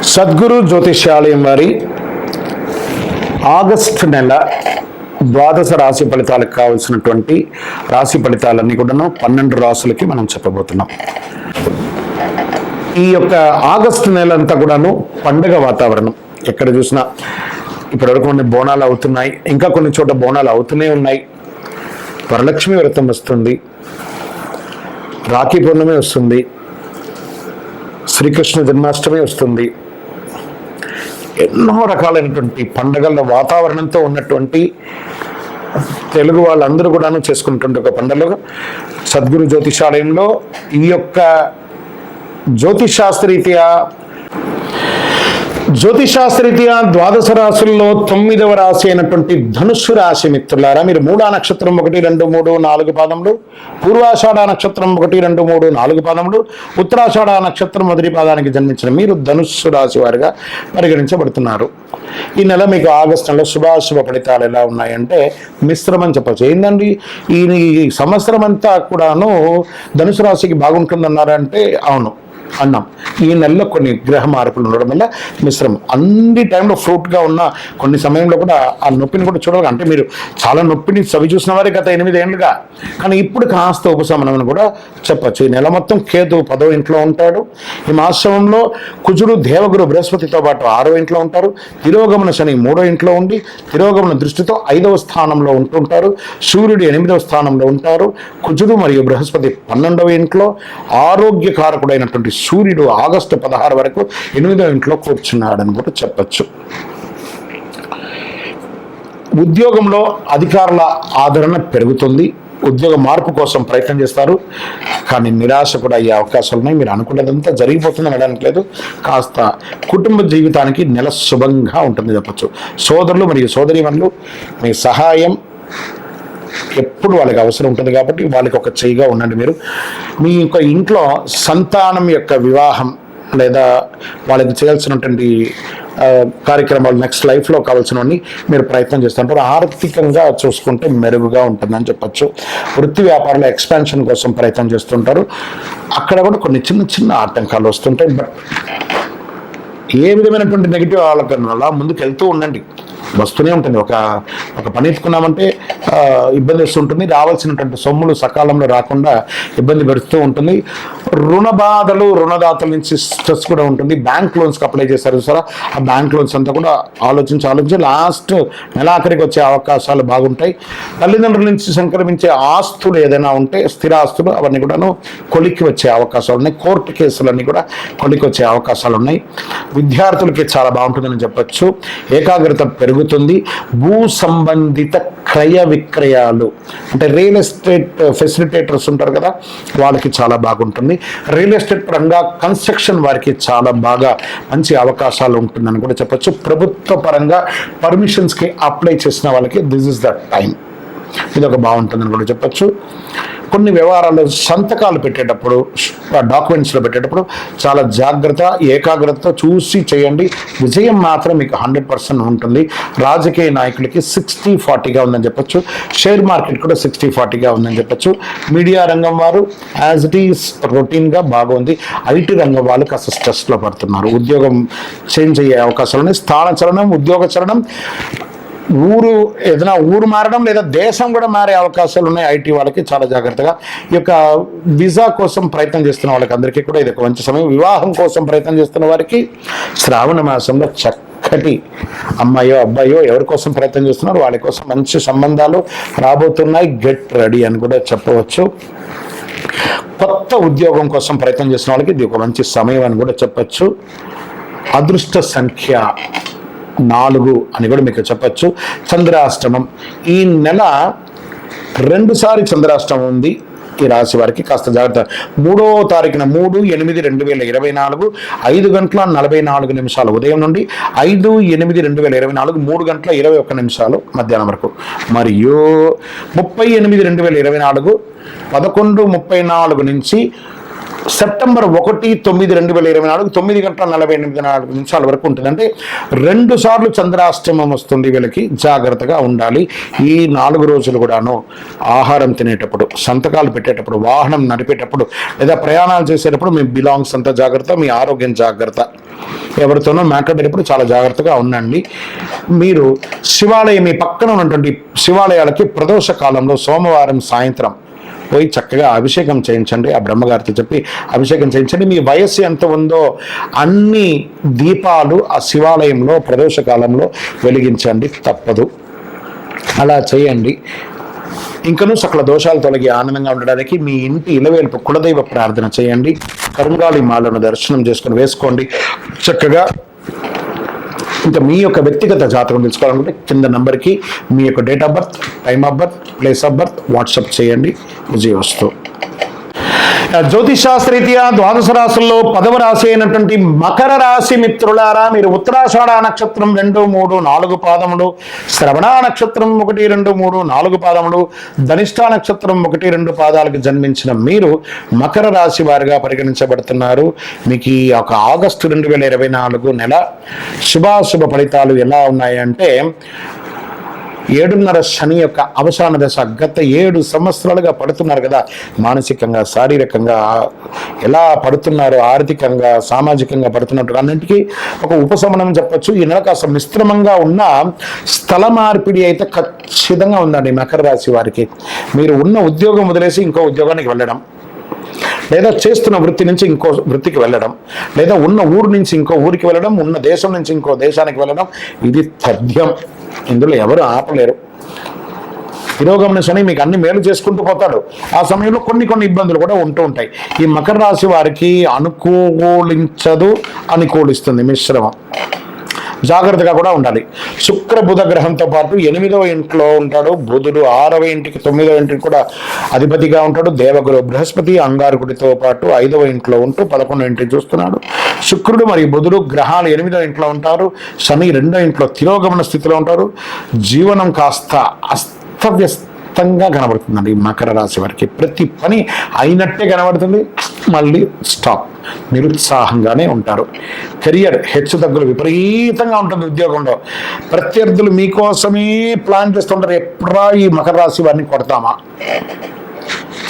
సద్గురు జ్యోతిష్యాలయం వారి ఆగస్టు నెల ద్వాదశ రాశి ఫలితాలకు కావాల్సినటువంటి రాశి ఫలితాలన్నీ కూడా 12 రాశులకి మనం చెప్పబోతున్నాం. ఈ యొక్క ఆగస్టు నెల అంతా కూడాను పండగ వాతావరణం. ఎక్కడ చూసినా ఇప్పటివరకు కొన్ని బోనాలు అవుతున్నాయి, ఇంకా కొన్ని చోట బోనాలు అవుతూనే ఉన్నాయి. వరలక్ష్మి వ్రతం వస్తుంది, రాఖీ పౌర్ణమి వస్తుంది, శ్రీకృష్ణ జన్మాష్టమి వస్తుంది. ఎన్నో రకాలైనటువంటి పండుగల వాతావరణంతో ఉన్నటువంటి తెలుగు వాళ్ళందరూ కూడాను చేసుకున్నటువంటి ఒక పండుగ సద్గురు జ్యోతిషాలయంలో ఈ యొక్క జ్యోతిషాస్త్రరీత్యా ద్వాదశ రాశుల్లో 9వ రాశి అయినటువంటి ధనుస్సు రాశి మిత్రులారా, మీరు మూడా నక్షత్రం 1, 2, 3, 4 పాదములు, పూర్వాషాఢ నక్షత్రం 1, 2, 3, 4 పాదములు, ఉత్తరాషాఢ నక్షత్రం 1వ పాదానికి జన్మించిన మీరు ధనుస్సు రాశి వారిగా పరిగణించబడుతున్నారు. ఈ నెల మీకు ఆగస్టు నెలలో శుభాశుభ ఫలితాలు ఎలా ఉన్నాయంటే మిశ్రమం చెప్పచ్చు. ఏంటండి ఈ సంవత్సరం అంతా కూడాను ధనుసు రాశికి బాగుంటుందన్నారంటే అవును అన్నాం. ఈ నెలలో కొన్ని గ్రహ మార్పులు ఉండడం వల్ల మిశ్రమం. అన్ని టైంలో ఫ్రూట్గా ఉన్న కొన్ని సమయంలో కూడా ఆ నొప్పిని కూడా చూడాలి. అంటే మీరు చాలా నొప్పిని చవి చూసిన వారే గత 8 ఏళ్ళుగా, కానీ ఇప్పుడు కాస్త ఉపశమనం కూడా చెప్పచ్చు. ఈ నెల మొత్తం కేతు 10వ ఇంట్లో ఉంటాడు. ఈ మాసంలో కుజుడు దేవగురు బృహస్పతితో పాటు 6వ ఇంట్లో ఉంటారు. తిరోగమన శని 3వ ఇంట్లో ఉండి తిరోగమన దృష్టితో 5వ స్థానంలో ఉంటుంటారు. సూర్యుడు 8వ స్థానంలో ఉంటారు. కుజుడు మరియు బృహస్పతి 12వ ఇంట్లో. ఆరోగ్యకారకుడైనటువంటి సూర్యుడు ఆగస్టు 16 వరకు 8వ ఇంట్లో కూర్చున్నాడని కూడా చెప్పచ్చు. ఉద్యోగంలో అధికారుల ఆదరణ పెరుగుతుంది. ఉద్యోగ మార్పు కోసం ప్రయత్నం చేస్తారు, కానీ నిరాశ కూడా అయ్యే అవకాశాలు ఉన్నాయి. మీరు అనుకున్నదంతా జరిగిపోతుంది అనడానికి లేదు. కాస్త కుటుంబ జీవితానికి నెల శుభంగా ఉంటుంది చెప్పచ్చు. సోదరులు మరియు సోదరీమణులు మీ సహాయం ఎప్పుడు వాళ్ళకి అవసరం ఉంటుంది కాబట్టి వాళ్ళకి ఒక చేయిగా ఉండండి. మీరు మీ యొక్క ఇంట్లో సంతానం యొక్క వివాహం లేదా వాళ్ళకి చేయాల్సినటువంటి కార్యక్రమాలు నెక్స్ట్ లైఫ్లో కావాల్సినవన్నీ మీరు ప్రయత్నం చేస్తుంటారు. ఆర్థికంగా చూసుకుంటే మెరుగుగా ఉంటుందని చెప్పచ్చు. వృత్తి వ్యాపారంలో ఎక్స్పాన్షన్ కోసం ప్రయత్నం చేస్తుంటారు. అక్కడ కూడా కొన్ని చిన్న చిన్న ఆటంకాలు వస్తుంటాయి. బట్ ఏ విధమైనటువంటి నెగిటివ్ ఆలోచన వల్ల ముందుకు వెళ్తూ ఉండండి. వస్తూనే ఉంటుంది. ఒక పని ఎత్తుకున్నామంటే ఇబ్బంది వస్తుంటుంది. రావాల్సినటువంటి సొమ్ములు సకాలంలో రాకుండా ఇబ్బంది పెడుతూ ఉంటుంది. రుణ బాధలు, రుణదాతల నుంచి స్ట్రెస్ కూడా ఉంటుంది. బ్యాంక్ లోన్స్కి అప్లై చేశారు సరే, ఆ బ్యాంక్ లోన్స్ అంతా కూడా ఆలోచించి లాస్ట్ నెలాఖరికి వచ్చే అవకాశాలు బాగుంటాయి. తల్లిదండ్రుల నుంచి సంక్రమించే ఆస్తులు ఏదైనా ఉంటే స్థిరాస్తులు అవన్నీ కూడాను కొలిక్కి వచ్చే అవకాశాలు ఉన్నాయి. కోర్టు కేసులన్నీ కూడా కొలిక్కి వచ్చే అవకాశాలు ఉన్నాయి. విద్యార్థులకి చాలా బాగుంటుందని చెప్పచ్చు. ఏకాగ్రత పెరుగుతుంది. భూ సంబంధిత క్రయ విక్రయాలు అంటే రియల్ ఎస్టేట్ ఫెసిలిటేటర్స్ ఉంటారు కదా, వాళ్ళకి చాలా బాగుంటుంది. రియల్ ఎస్టేట్ పరంగా కన్స్ట్రక్షన్ వారికి చాలా బాగా మంచి అవకాశాలు ఉంటుందని కూడా చెప్పచ్చు. ప్రభుత్వ పరంగా పర్మిషన్స్కి అప్లై చేసిన వాళ్ళకి దిస్ ఇస్ ద టైం. ఇది ఒక బాగుంటుందని కూడా చెప్పచ్చు. కొన్ని వ్యవహారాలు సంతకాలు పెట్టేటప్పుడు, డాక్యుమెంట్స్లో పెట్టేటప్పుడు చాలా జాగ్రత్త, ఏకాగ్రతతో చూసి చేయండి. విజయం మాత్రం మీకు 100% ఉంటుంది. రాజకీయ నాయకులకి 60-40గా ఉందని చెప్పచ్చు. షేర్ మార్కెట్ కూడా 60-40గా ఉందని చెప్పచ్చు. మీడియా రంగం వారు యాజ్ ఇట్ ఈస్ రొటీన్గా బాగుంది. ఐటీ రంగం వాళ్ళు కాస్త స్ట్రెస్లో పడుతున్నారు. ఉద్యోగం చేంజ్ అయ్యే అవకాశాలు ఉన్నాయి. స్థాన చలనం, ఉద్యోగ చలనం, ఏదైనా ఊరు మారడం లేదా దేశం కూడా మారే అవకాశాలు ఉన్నాయి. ఐటీ వాళ్ళకి చాలా జాగ్రత్తగా. ఈ యొక్క వీసా కోసం ప్రయత్నం చేస్తున్న వాళ్ళకి అందరికీ కూడా ఇది ఒక మంచి సమయం. వివాహం కోసం ప్రయత్నం చేస్తున్న వారికి శ్రావణ మాసంలో చక్కటి అమ్మాయో అబ్బాయో ఎవరి కోసం ప్రయత్నం చేస్తున్నారు వాళ్ళ కోసం మంచి సంబంధాలు రాబోతున్నాయి. గెట్ రెడీ అని కూడా చెప్పవచ్చు. కొత్త ఉద్యోగం కోసం ప్రయత్నం చేస్తున్న వాళ్ళకి ఇది ఒక మంచి సమయం అని కూడా చెప్పచ్చు. అదృష్ట సంఖ్య 4 అని కూడా మీకు చెప్పచ్చు. చంద్రాష్టమం ఈ నెల 2 సార్లు చంద్రాష్టమం ఉంది. ఈ రాశి వారికి కాస్త జాగ్రత్త. 3వ తారీఖున 3/8/2024 5:44 ఉదయం నుండి 5/8/2024 3:21 మధ్యాహ్నం వరకు, మరియు 30/8/2024 11:34 నుంచి సెప్టెంబర్ 1/9/2024 9:48 వరకు ఉంటుంది. అంటే 2 సార్లు చంద్రాష్టమం వస్తుంది. వీళ్ళకి జాగ్రత్తగా ఉండాలి. ఈ 4 రోజులు కూడాను ఆహారం తినేటప్పుడు, సంతకాలు పెట్టేటప్పుడు, వాహనం నడిపేటప్పుడు లేదా ప్రయాణాలు చేసేటప్పుడు మీ బిలాంగ్స్ అంతా జాగ్రత్త, మీ ఆరోగ్యం జాగ్రత్త. ఎవరితోనో మాట్లాడేటప్పుడు చాలా జాగ్రత్తగా ఉండండి. మీరు శివాలయం, మీ పక్కన ఉన్నటువంటి శివాలయాలకి ప్రదోష కాలంలో సోమవారం సాయంత్రం పోయి చక్కగా అభిషేకం చేయించండి. ఆ బ్రహ్మగారితో చెప్పి అభిషేకం చేయించండి. మీ వయస్సు ఎంత ఉందో అన్ని దీపాలు ఆ శివాలయంలో ప్రదోష కాలంలో వెలిగించండి, తప్పదు. అలా చేయండి. ఇంకనూ సకల దోషాలు తొలగి ఆనందంగా ఉండడానికి మీ ఇంటి ఇలవేల్పు కులదైవ ప్రార్థన చేయండి. కరుంగాళి మాలను దర్శనం చేసుకుని వేసుకోండి చక్కగా. ఇంకా మీ యొక్క వ్యక్తిగత జాతకం తెలుసుకోవాలనుకుంటే కింద నంబర్కి మీ యొక్క date of birth, time of birth, place of birth WhatsApp చేయండి. విజయవస్తు. జ్యోతిషాస్త్రరీత్యా 12 రాశుల్లో 10వ రాశి అయినటువంటి మకర రాశి మిత్రులారా, మీరు ఉత్తరాషాఢ నక్షత్రం 2, 3, 4 పాదములు, శ్రవణ నక్షత్రం 1, 2, 3, 4 పాదములు, ధనిష్ఠ నక్షత్రం 1, 2 పాదాలకు జన్మించిన మీరు మకర రాశి వారిగా పరిగణించబడుతున్నారు. మీకు ఈ ఒక ఆగస్టు 2024 నెల శుభాశుభ ఫలితాలు ఎలా ఉన్నాయంటే, 7.5 శని యొక్క అవసాన దశ. గత 7 సంవత్సరాలుగా పడుతున్నారు కదా, మానసికంగా, శారీరకంగా ఎలా పడుతున్నారు, ఆర్థికంగా, సామాజికంగా పడుతున్నట్టు అన్నింటికీ ఒక ఉపశమనం చెప్పచ్చు. ఈ నెల కాస్త మిశ్రమంగా ఉన్న స్థల మార్పిడి అయితే ఖచ్చితంగా ఉందండి మకర రాశి వారికి. మీరు ఉన్న ఉద్యోగం వదిలేసి ఇంకో ఉద్యోగానికి వెళ్ళడం, లేదా చేస్తున్న వృత్తి నుంచి ఇంకో వృత్తికి వెళ్ళడం, లేదా ఉన్న ఊరు నుంచి ఇంకో ఊరికి వెళ్ళడం, ఉన్న దేశం నుంచి ఇంకో దేశానికి వెళ్ళడం, ఇది తథ్యం. ఇందులో ఎవరు ఆపలేరు. తిరోగమన శని మీకు అన్ని మేలు చేసుకుంటూ పోతాడు. ఆ సమయంలో కొన్ని ఇబ్బందులు కూడా ఉంటూ ఉంటాయి. ఈ మకర రాశి వారికి అనుకూలించదు, అనుకూలిస్తుంది, మిశ్రమం. జాగ్రత్తగా కూడా ఉండాలి. శుక్ర బుధ గ్రహంతో పాటు 8వ ఇంట్లో ఉంటాడు బుధుడు, 6వ ఇంటికి 9వ ఇంటికి కూడా అధిపతిగా ఉంటాడు. దేవగురు బృహస్పతి అంగారకుడితో పాటు 5వ ఇంట్లో ఉంటూ 11వ ఇంటిని చూస్తున్నాడు. శుక్రుడు మరియు బుధుడు గ్రహాలు 8వ ఇంట్లో ఉంటారు. శని 2వ ఇంట్లో తిరోగమన స్థితిలో ఉంటారు. జీవనం కాస్త అస్తవ్యస్తంగా కనబడుతుందండి మకర రాశి వారికి. ప్రతి పని అయినట్టే కనబడుతుంది, మళ్ళీ స్టాప్. నిరుత్సాహంగానే ఉంటారు. కెరియర్ హెచ్చుతగ్గులు విపరీతంగా ఉంటుంది. ఉద్యోగంలో ప్రత్యర్థులు మీకోసమే ప్లాన్ చేస్తుంటారు, ఎప్పుడా ఈ మకర రాశి వారిని కొడతామా.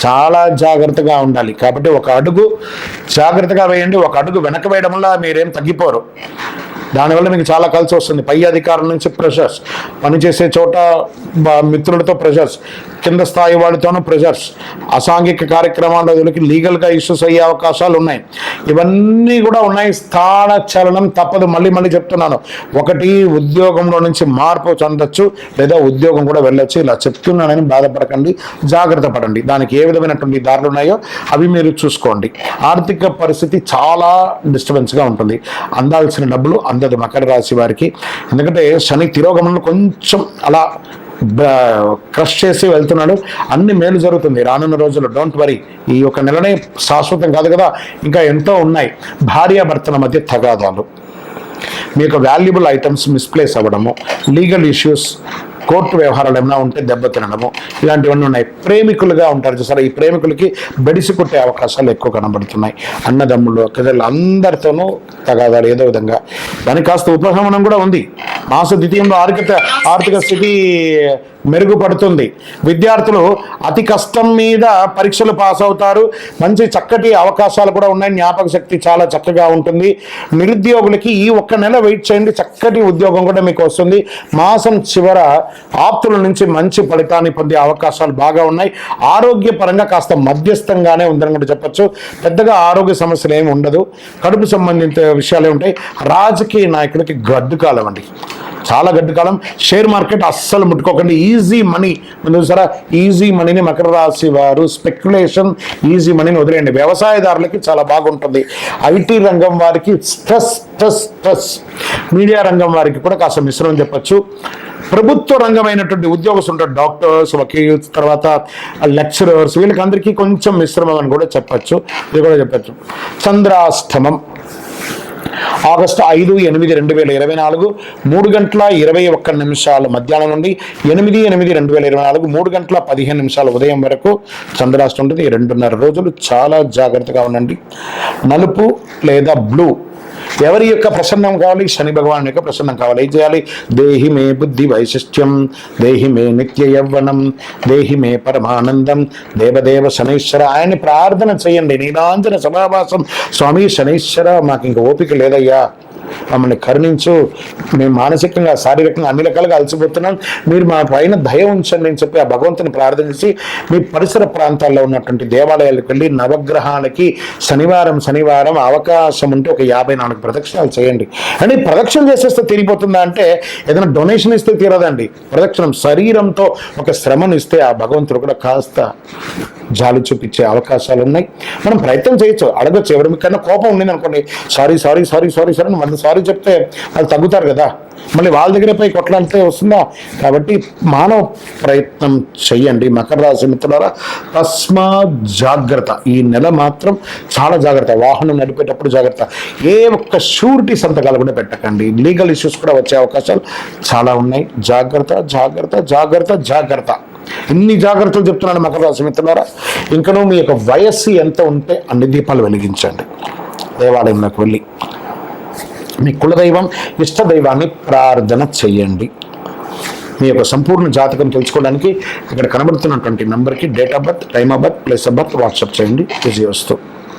చాలా జాగ్రత్తగా ఉండాలి. కాబట్టి ఒక అడుగు జాగ్రత్తగా వేయండి. ఒక అడుగు వెనక వేయడం వల్ల మీరేం తగ్గిపోరు. దానివల్ల మీకు చాలా కలిసి వస్తుంది. పై అధికారుల నుంచి ప్రెషర్స్, పనిచేసే చోట మిత్రులతో ప్రెషర్స్, కింద స్థాయి వాళ్ళతోనూ ప్రెషర్స్, అసాంఘిక కార్యక్రమాలకి లీగల్గా ఇష్యూస్ అయ్యే అవకాశాలు ఉన్నాయి. ఇవన్నీ కూడా ఉన్నాయి. స్థాన చలనం తప్పదు. మళ్ళీ చెప్తున్నాను, ఒకటి ఉద్యోగంలో నుంచి మార్పు చెందొచ్చు, లేదా ఉద్యోగం కూడా వెళ్ళొచ్చు. ఇలా చెప్తున్నానని బాధపడకండి, జాగ్రత్త పడండి. దానికి ఏ విధమైనటువంటి దారులు ఉన్నాయో అవి మీరు చూసుకోండి. ఆర్థిక పరిస్థితి చాలా డిస్టర్బెన్స్గా ఉంటుంది. అందాల్సిన డబ్బులు అందదు మకర రాశి వారికి. ఎందుకంటే శని తిరోగమనంలో కొంచెం అలా క్రష్ చేసి వెళ్తున్నాడు. అన్ని మేలు జరుగుతుంది రానున్న రోజుల్లో. Don't worry. ఈ యొక్క నెలనే శాశ్వతం కాదు కదా, ఇంకా ఎంతో ఉన్నాయి. భార్యాభర్తల మధ్య తగాదాలు, మీ యొక్క వాల్యుబుల్ ఐటమ్స్ మిస్ప్లేస్ అవ్వడము, లీగల్ ఇష్యూస్, కోర్టు వ్యవహారాలు ఏమైనా ఉంటే దెబ్బతినడము, ఇలాంటివన్నీ ఉన్నాయి. ప్రేమికులుగా ఉంటారు చూసారా, ఈ ప్రేమికులకి బెడిసి కొట్టే అవకాశాలు ఎక్కువ కనబడుతున్నాయి. అన్నదమ్ములు, అక్కజలు అందరితోనూ తగాదాలు ఏదో విధంగా. దానికి కాస్త ఉపశమనం కూడా ఉంది. మాస ద్వితీయంలో ఆర్థిక స్థితి మెరుగుపడుతుంది. విద్యార్థులు అతి కష్టం మీద పరీక్షలు పాస్ అవుతారు. మంచి చక్కటి అవకాశాలు కూడా ఉన్నాయి. జ్ఞాపక శక్తి చాలా చక్కగా ఉంటుంది. నిరుద్యోగులకి ఈ ఒక్క నెల వెయిట్ చేయండి, చక్కటి ఉద్యోగం కూడా మీకు వస్తుంది. మాసం చివర ఆప్తుల నుంచి మంచి ఫలితాన్ని పొందే అవకాశాలు బాగా ఉన్నాయి. ఆరోగ్యపరంగా కాస్త మధ్యస్థంగానే ఉందని కూడా చెప్పచ్చు. పెద్దగా ఆరోగ్య సమస్యలు ఏమి ఉండదు. కడుపు సంబంధిత విషయాలే ఉంటాయి. రాజకీయ నాయకులకి గడ్డు కాలం అండి, చాలా గడ్డు కాలం. షేర్ మార్కెట్ అస్సలు ముట్టుకోకండి. ఈజీ మనీ సరే, ఈజీ మనీని మకర రాశి వారు స్పెక్యులేషన్, ఈజీ మనీని వదిలేయండి. వ్యవసాయదారులకి చాలా బాగుంటుంది. ఐటీ రంగం వారికి స్ట్రెస్. మీడియా రంగం వారికి కూడా కాస్త మిశ్రమం చెప్పచ్చు. ప్రభుత్వ రంగమైనటువంటి ఉద్యోగస్తులు ఉంటారు, డాక్టర్స్, వకీల్స్, తర్వాత లెక్చరర్స్, వీళ్ళకి అందరికీ కొంచెం మిశ్రమం అని కూడా చెప్పచ్చు. ఇది కూడా చెప్పచ్చు. చంద్రాష్టమం ఆగస్టు 5/8/2024 3:21 మధ్యాహ్నం నుండి 8/8/2024 3:15 ఉదయం వరకు చంద్రాష్టం ఉంటుంది. 2.5 రోజులు చాలా జాగ్రత్తగా ఉండండి. నలుపు లేదా బ్లూ ఎవరి యొక్క ప్రసన్నం కావాలి? శని భగవాన్ యొక్క ప్రసన్నం కావాలి. ఏం చేయాలి? దేహి మే బుద్ధి వైశిష్ట్యం, దేహి మే నిత్య యవ్వనం, దేహి మే పరమానందం, దేవదేవ శనైశ్వర. ఆయన్ని ప్రార్థన చేయండి. నీలాంజన సమావాసం. స్వామి శనైశ్వర, మాకు ఇంక ఓపిక లేదయ్యా, మమ్మల్ని కరుణించు, మేము మానసికంగా శారీరకంగా అన్ని రకాలుగా అలసిపోతున్నాం, మీరు మా పైన దయ ఉంచండి అని చెప్పి ఆ భగవంతుని ప్రార్థించి మీ పరిసర ప్రాంతాల్లో ఉన్నటువంటి దేవాలయాలకు వెళ్ళి నవగ్రహాలకి శనివారం అవకాశం ఉంటే ఒక 54 ప్రదక్షిణాలు చేయండి. అంటే ప్రదక్షిణ చేసేస్తే తీరిపోతుందా అంటే ఏదైనా డొనేషన్ ఇస్తే తీరదండి. ప్రదక్షిణం శరీరంతో ఒక శ్రమను ఇస్తే ఆ భగవంతుడు కూడా కాస్త జాలి చూపించే అవకాశాలు ఉన్నాయి. మనం ప్రయత్నం చేయొచ్చు, అడగచ్చు. ఎవరికైనా కోపం ఉండింది అనుకోండి, సారీ అని మళ్ళీ సారీ చెప్తే వాళ్ళు తగ్గుతారు కదా, మళ్ళీ వాళ్ళ దగ్గర పోయి కొట్లాడితే వస్తుందా? కాబట్టి మానవ ప్రయత్నం చెయ్యండి. మకర రాశి మిత్రులారా, తస్మాత్ జాగ్రత్త. ఈ నెల మాత్రం చాలా జాగ్రత్త. వాహనం నడిపేటప్పుడు జాగ్రత్త. ఏ ఒక్క షూరిటీ సంతకాలు కూడా పెట్టకండి. లీగల్ ఇష్యూస్ కూడా వచ్చే అవకాశాలు చాలా ఉన్నాయి. జాగ్రత్త. ఇన్ని జాగ్రత్తలు చెప్తున్నాను మకర రాశి మిత్రులారా. ఇంకనూ మీ యొక్క వయస్సు ఎంత ఉంటే అన్ని దీపాలు వెలిగించండి. దేవాలయంలోకి వెళ్ళి మీ కులదైవం, ఇష్టదైవాన్ని ప్రార్థన చెయ్యండి. మీ యొక్క సంపూర్ణ జాతకం తెలుసుకోవడానికి ఇక్కడ కనబడుతున్నటువంటి నంబర్కి date of birth, time of birth, place of birth WhatsApp చేయండి. విజయవస్తు.